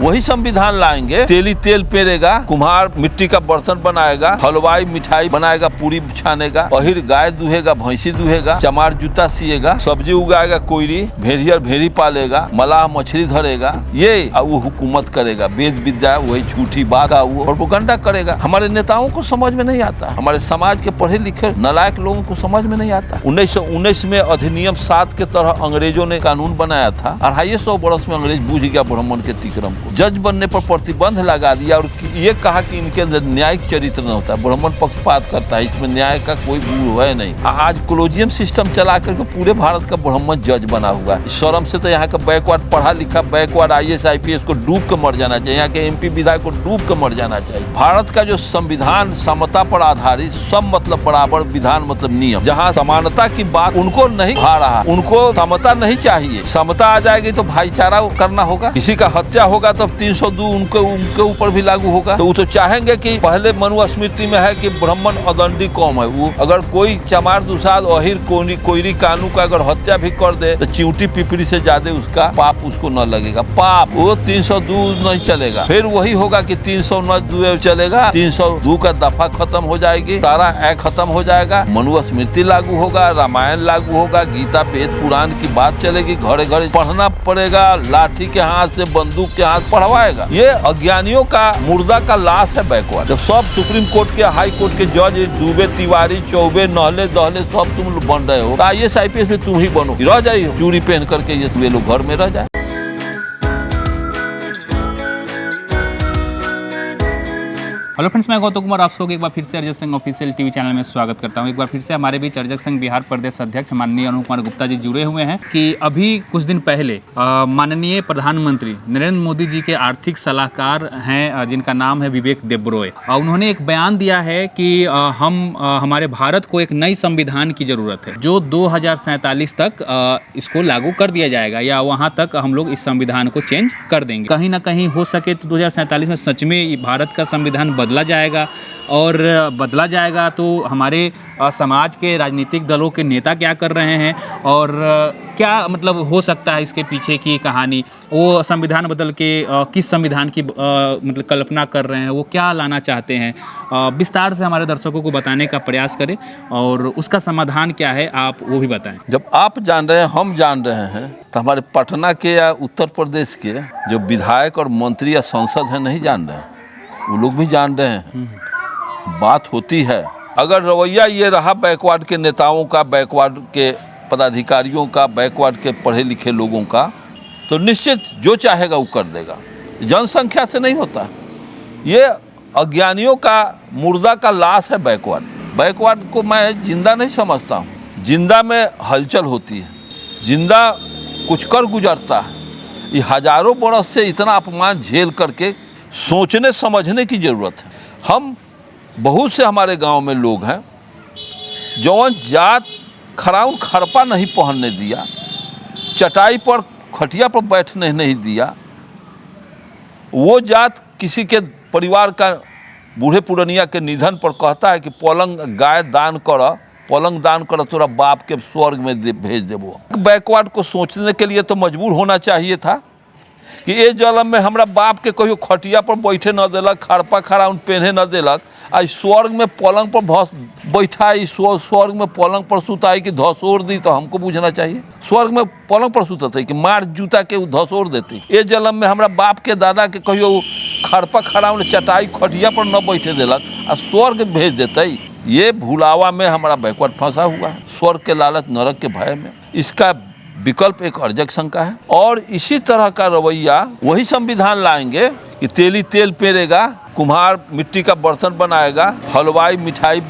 वही संविधान लाएंगे। तेली तेल पेरेगा, कुम्हार मिट्टी का बर्तन बनाएगा, हलवाई मिठाई बनाएगा, पूरी छानेगा, अहिर गाय दुहेगा, भैंसी दुहेगा, चमार जूता सिएगा, सब्जी उगाएगा, कोयरी भेड़ियर भेड़ी पालेगा, मलाह मछली धरेगा। ये वो हुकूमत करेगा। वेद विद्या वही झूठी बात का वो प्रोपेगेंडा करेगा। हमारे नेताओं को समझ में नहीं आता, हमारे समाज के पढ़े लिखे नालायक लोगों को समझ में नहीं आता। 1919 में अधिनियम 7 के तरह अंग्रेजों ने कानून बनाया था। 250 वर्ष में अंग्रेज बूझ गया ब्राह्मण के तिक्रम को। जज बनने पर प्रतिबंध लगा दिया और ये कहा कि इनके अंदर न्यायिक चरित्र न होता, ब्राह्मण पक्षपात करता है, इसमें न्याय का कोई गुण है नहीं। आज कोलोजियम सिस्टम चला करके पूरे भारत का ब्राह्मण जज बना हुआ है। शर्म से तो यहाँ का बैकवर्ड पढ़ा लिखा बैकवर्ड IAS IPS को डूब के मर जाना चाहिए। यहाँ के MP विधायक को डूब के मर जाना चाहिए। भारत का जो संविधान समता पर आधारित, सम मतलब बराबर, विधान मतलब नियम, जहाँ समानता की बात उनको नहीं भा रहा, उनको समता नहीं चाहिए। समता आ जाएगी तो भाईचारा करना होगा। किसी का हत्या होगा तो 302 उनके ऊपर भी लागू होगा। तो वो तो चाहेंगे कि पहले मनुस्मृति में है कि ब्राह्मण अदंडी कौम है। वो अगर कोई चमार दुसाद अहिर कोयरी कानू का अगर हत्या भी कर दे तो चिंटी पिपड़ी से ज्यादा उसका पाप उसको न लगेगा। पाप वो 302 नहीं चलेगा। फिर वही होगा कि 302 चलेगा, 302 का दफा खत्म हो जाएगी, सारा एक्ट खत्म हो जाएगा, मनुस्मृति लागू होगा, रामायण लागू होगा, गीता वेद पुराण की बात चलेगी। घरे घरे पढ़ना पड़ेगा, लाठी के हाथ से बंदूक के हाथ पढ़वाएगा। ये अज्ञानियों का मुर्दा का लाश है बैकवर्ड। जब सब सुप्रीम कोर्ट के हाई कोर्ट के जज दुबे तिवारी चौबे नहले दहले सब तुम बन रहे हो, IAS IPS में तुम ही बनो, रह जाइए चूड़ी पहन करके, ये लोग घर में रह जाए। हेलो फ्रेंड्स, मैं गौतम कुमार आप सबको एक बार फिर से Arijit Singh official TV channel में स्वागत करता हूं। एक बार फिर से हमारे बीच अरिजीत सिंह बिहार प्रदेश अध्यक्ष माननीय अरुण कुमार गुप्ता जी जुड़े हुए हैं कि अभी कुछ दिन पहले माननीय प्रधानमंत्री नरेंद्र मोदी जी के आर्थिक सलाहकार हैं जिनका नाम है विवेक देबरॉय। उन्होंने एक बयान दिया है कि हमारे भारत को एक नई संविधान की जरूरत है जो 2047 तक इसको लागू कर दिया जाएगा या वहाँ तक हम लोग इस संविधान को चेंज कर देंगे। कहीं ना कहीं हो सके तो 2047 में सच में भारत का संविधान बदला जाएगा और बदला जाएगा तो हमारे समाज के राजनीतिक दलों के नेता क्या कर रहे हैं और क्या मतलब हो सकता है इसके पीछे की कहानी। वो संविधान बदल के किस संविधान की मतलब कल्पना कर रहे हैं, वो क्या लाना चाहते हैं, विस्तार से हमारे दर्शकों को बताने का प्रयास करें और उसका समाधान क्या है आप वो भी बताएं। जब आप जान रहे हैं, हम जान रहे हैं, तो हमारे पटना के या उत्तर प्रदेश के जो विधायक और मंत्री या सांसद हैं नहीं जान रहे हैं, वो लोग भी जान रहे हैं। बात होती है अगर रवैया ये रहा बैकवर्ड के नेताओं का, बैकवर्ड के पदाधिकारियों का, बैकवर्ड के पढ़े लिखे लोगों का, तो निश्चित जो चाहेगा वो कर देगा। जनसंख्या से नहीं होता, ये अज्ञानियों का मुर्दा का लाश है बैकवर्ड। बैकवर्ड को मैं जिंदा नहीं समझता हूँ। जिंदा में हलचल होती है, जिंदा कुछ कर गुजरता है। ये हजारों बरस से इतना अपमान झेल करके सोचने समझने की ज़रूरत है। हम बहुत से हमारे गांव में लोग हैं जौन जात खराउन खरपा नहीं पहनने दिया, चटाई पर खटिया पर बैठने नहीं दिया, वो जात किसी के परिवार का बूढ़े पुरनिया के निधन पर कहता है कि पलंग गाय दान कर, पलंग दान कर, तोरा बाप के स्वर्ग में भेज देबो। बैकवर्ड को सोचने के लिए तो मजबूर होना चाहिए था कि ये जलम में हमरा बाप के कहियो खटिया पर बैठे न देलक, खरपा खराउन पहने न देलक, आज स्वर्ग में पलंग पर बैठाई, स्वर्ग में पलंग पर सुताई कि धसोर दी, तो हमको पूछना चाहिए स्वर्ग में पलंग पर सुतत है कि मार जूता के धसोर देती। ये जलम में हमरा बाप के दादा के कहियो खरपा खराउन चटाई खटिया पर न बैठे देलक आ स्वर्ग भेज देते। ये भुलावा में हमारा बैकवर्ड फंसा हुआ है, स्वर्ग के लालच नरक के भय में। इसका विकल्प एक अरिजीत सिंह का है और इसी तरह का रवैया वही संविधान लाएंगे कि तेली तेल पेरेगा, कुम्हार मिट्टी का बर्तन बनाएगा, हलवाई मिठाई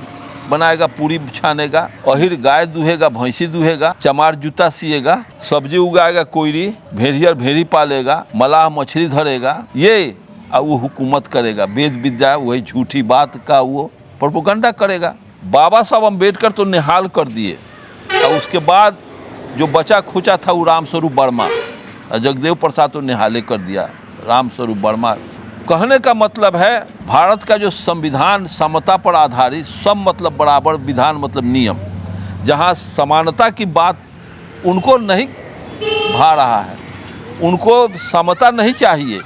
बनाएगा, पूरी छानेगा, अहिर गाय दुहेगा, भैंसी दुहेगा, चमार जूता सिएगा, सब्जी उगाएगा, कोयरी भेड़ियर भेड़ी पालेगा, मलाह मछली धरेगा। ये वो हुकूमत करेगा। वेद विद्या वही झूठी बात का वो प्रोपेगेंडा करेगा। बाबा साहब अम्बेडकर तो निहाल कर दिए और उसके बाद जो बचा खुचा था वो रामस्वरूप वर्मा, जगदेव प्रसाद तो निहाले कर दिया। रामस्वरूप वर्मा कहने का मतलब है भारत का जो संविधान समता पर आधारित, सम मतलब बराबर, विधान मतलब नियम, जहाँ समानता की बात उनको नहीं भा रहा है, उनको समता नहीं चाहिए,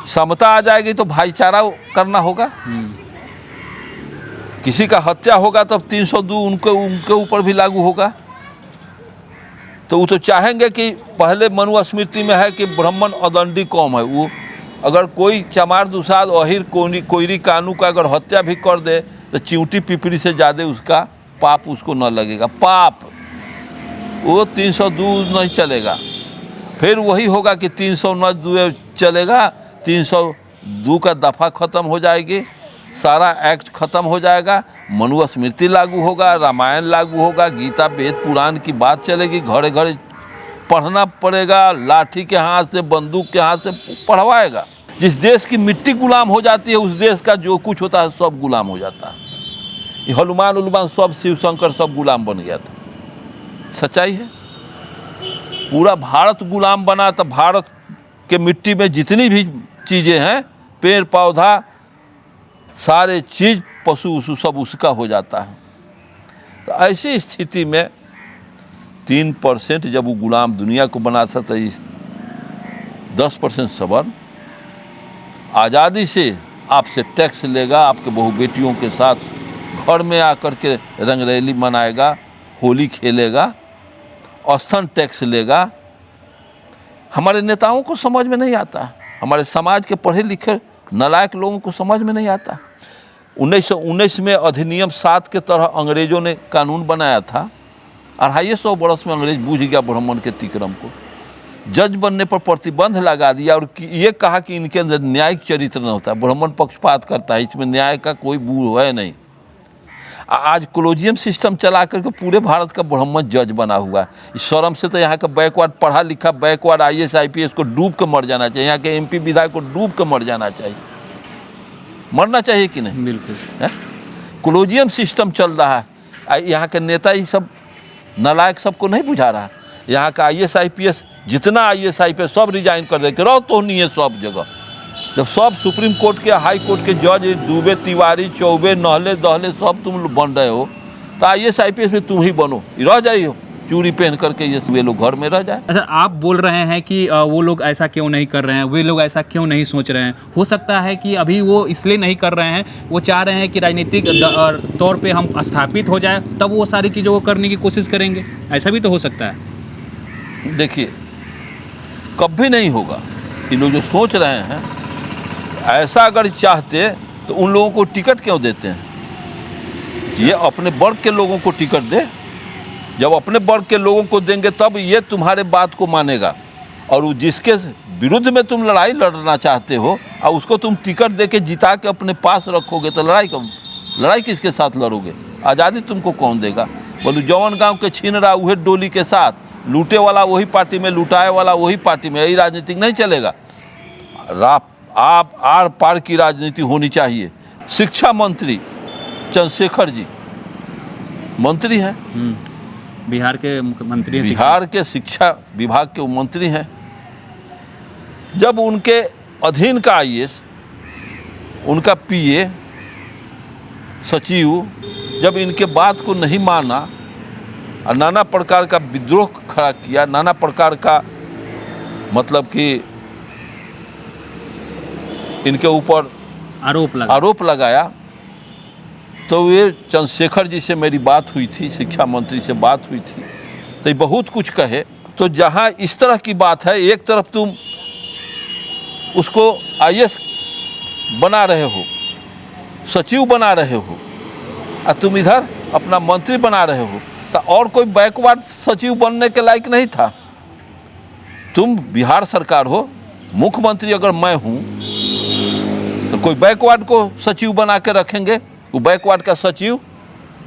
समता आ जाएगी तो भाईचारा करना होगा। किसी का हत्या होगा तब 302 उनके ऊपर भी लागू होगा। तो वो तो चाहेंगे कि पहले मनुस्मृति में है कि ब्राह्मण अदंडी कौम है, वो अगर कोई चमार दुसाद अहिर कोयरी कानू का अगर हत्या भी कर दे तो चिंटी पिपड़ी से ज़्यादा उसका पाप उसको न लगेगा। पाप वो 302 नहीं चलेगा। फिर वही होगा कि 302 चलेगा, 302 का दफ़ा ख़त्म हो जाएगी, सारा एक्ट ख़त्म हो जाएगा, मनुस्मृति लागू होगा, रामायण लागू होगा, गीता वेद पुराण की बात चलेगी, घरे घरे पढ़ना पड़ेगा, लाठी के हाथ से बंदूक के हाथ से पढ़वाएगा। जिस देश की मिट्टी गुलाम हो जाती है उस देश का जो कुछ होता है सब गुलाम हो जाता है। ये हनुमान उलमान सब शिव शंकर सब गुलाम बन गया था। सच्चाई है। पूरा भारत गुलाम बना तो भारत के मिट्टी में जितनी भी चीज़ें हैं, पेड़ पौधा सारे चीज़ पशु वशु सब उसका हो जाता है। तो ऐसी स्थिति में 3% जब वो गुलाम दुनिया को बना सकता है, 10% सबर आज़ादी से आपसे टैक्स लेगा, आपके बहू बेटियों के साथ घर में आकर के रंगरैली मनाएगा, होली खेलेगा, औसतन टैक्स लेगा। हमारे नेताओं को समझ में नहीं आता, हमारे समाज के पढ़े लिखे नालायक लोगों को समझ में नहीं आता। 1919 में अधिनियम 7 के तरह अंग्रेज़ों ने कानून बनाया था। 250 बरस में अंग्रेज बूझ गया ब्राह्मण के तिक्रम को, जज बनने पर प्रतिबंध लगा दिया और ये कहा कि इनके अंदर न्यायिक चरित्र न होता, ब्राह्मण पक्षपात करता है, इसमें न्याय का कोई बू है नहीं। आज कोलोजियम सिस्टम चला करके पूरे भारत का ब्राह्मण जज बना हुआ है। इस शर्म से तो यहाँ का बैकवर्ड पढ़ा लिखा बैकवर्ड IAS IPS को डूब के मर जाना चाहिए, यहाँ के MP विधायक को डूब के मर जाना चाहिए। मरना चाहिए कि नहीं? बिल्कुल। कोलोजियम सिस्टम चल रहा है। यहाँ के नेता ही सब नालायक सबको नहीं बुझा रहा। यहाँ का IAS IPS जितना IAS IPS सब रिजाइन कर दे के रहो तो नहीं है सब जगह। जब सब सुप्रीम कोर्ट के हाई कोर्ट के जज दुबे तिवारी चौबे नहले दहले सब तुम बन रहे हो, तो IAS IPS में तुम ही बनो, रह जाइए चूड़ी पहन करके, ये वे लोग घर में रह जाए। अच्छा, आप बोल रहे हैं कि वो लोग ऐसा क्यों नहीं कर रहे हैं, वे लोग ऐसा क्यों नहीं सोच रहे हैं? हो सकता है कि अभी वो इसलिए नहीं कर रहे हैं, वो चाह रहे हैं कि राजनीतिक तौर पे हम स्थापित हो जाए, तब वो सारी चीज़ों को करने की कोशिश करेंगे। ऐसा भी तो हो सकता है। देखिए, कभी नहीं होगा। ये लोग जो सोच रहे हैं ऐसा अगर चाहते तो उन लोगों को टिकट क्यों देते हैं? ये अपने वर्ग के लोगों को टिकट दे। जब अपने वर्ग के लोगों को देंगे तब ये तुम्हारे बात को मानेगा। और वो जिसके विरुद्ध में तुम लड़ाई लड़ना चाहते हो और उसको तुम टिकट दे के जिता के अपने पास रखोगे तो लड़ाई किसके साथ लड़ोगे? आज़ादी तुमको कौन देगा? बोलो जौन गांव के छीन रहा वही डोली के साथ, लूटे वाला वही पार्टी में, लुटाए वाला वही पार्टी में। यही राजनीति नहीं चलेगा। आप आर पार की राजनीति होनी चाहिए। शिक्षा मंत्री चंद्रशेखर जी मंत्री हैं, बिहार के मुख्यमंत्री, बिहार के शिक्षा विभाग के मंत्री हैं। जब उनके अधीन का IAS, उनका PA सचिव जब इनके बात को नहीं माना और नाना प्रकार का विद्रोह खड़ा किया, नाना प्रकार का मतलब कि इनके ऊपर आरोप लगाया, तो ये चंद्रशेखर जी से मेरी बात हुई थी, शिक्षा मंत्री से बात हुई थी, तो ये बहुत कुछ कहे। तो जहाँ इस तरह की बात है, एक तरफ तुम उसको IAS बना रहे हो, सचिव बना रहे हो, और तुम इधर अपना मंत्री बना रहे हो, तो और कोई बैकवर्ड सचिव बनने के लायक नहीं था। तुम बिहार सरकार हो, मुख्यमंत्री अगर मैं हूँ तो कोई बैकवर्ड को सचिव बना के रखेंगे? वो बैकवर्ड का सचिव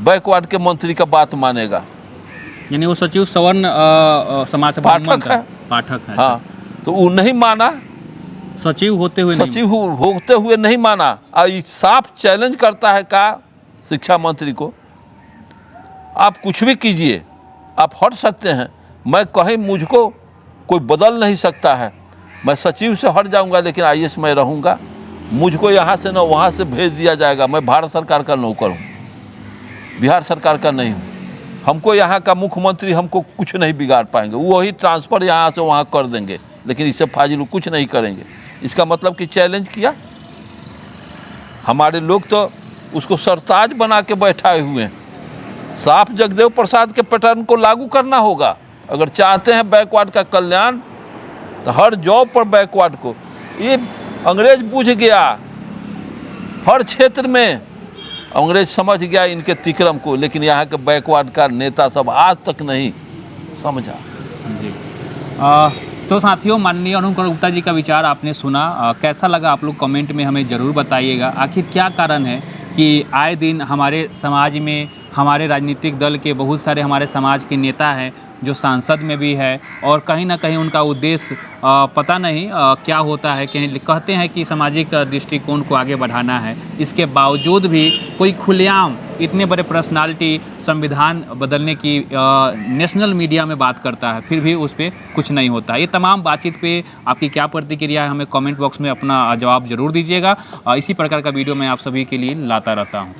बैकवर्ड के मंत्री का बात मानेगा? यानी वो सचिव सवर्ण समाज से पाठक है। हाँ, तो वो नहीं माना, सचिव होते हुए नहीं माना। और साफ चैलेंज करता है का शिक्षा मंत्री को, आप कुछ भी कीजिए, आप हट सकते हैं, मैं कहीं मुझको कोई बदल नहीं सकता है, मैं सचिव से हट जाऊंगा लेकिन IAS मैं रहूंगा, मुझको यहाँ से न वहाँ से भेज दिया जाएगा। मैं भारत सरकार का नौकर हूँ, बिहार सरकार का नहीं हूँ। हमको यहाँ का मुख्यमंत्री हमको कुछ नहीं बिगाड़ पाएंगे, वही ट्रांसफ़र यहाँ से वहाँ कर देंगे, लेकिन इससे फाजिल कुछ नहीं करेंगे। इसका मतलब कि चैलेंज किया। हमारे लोग तो उसको सरताज बना के बैठाए हुए हैं। साफ जगदेव प्रसाद के पैटर्न को लागू करना होगा। अगर चाहते हैं बैकवर्ड का कल्याण तो हर जॉब पर बैकवर्ड को, ये अंग्रेज बुझ गया। हर क्षेत्र में अंग्रेज समझ गया इनके तिक्रम को, लेकिन यहाँ के बैकवर्ड का नेता सब आज तक नहीं समझा। जी तो साथियों, माननीय अनूप कुमार गुप्ता जी का विचार आपने सुना। कैसा लगा आप लोग कमेंट में हमें ज़रूर बताइएगा। आखिर क्या कारण है कि आए दिन हमारे समाज में हमारे राजनीतिक दल के बहुत सारे हमारे समाज के नेता हैं जो सांसद में भी है, और कहीं ना कहीं उनका उद्देश्य पता नहीं क्या होता है। कहीं कहते हैं कि सामाजिक दृष्टिकोण को आगे बढ़ाना है, इसके बावजूद भी कोई खुलेआम इतने बड़े पर्सनालिटी संविधान बदलने की नेशनल मीडिया में बात करता है, फिर भी उस पर कुछ नहीं होता। ये तमाम बातचीत पे आपकी क्या प्रतिक्रिया है, हमें कमेंट बॉक्स में अपना जवाब जरूर दीजिएगा। इसी प्रकार का वीडियो मैं आप सभी के लिए लाता रहता हूँ।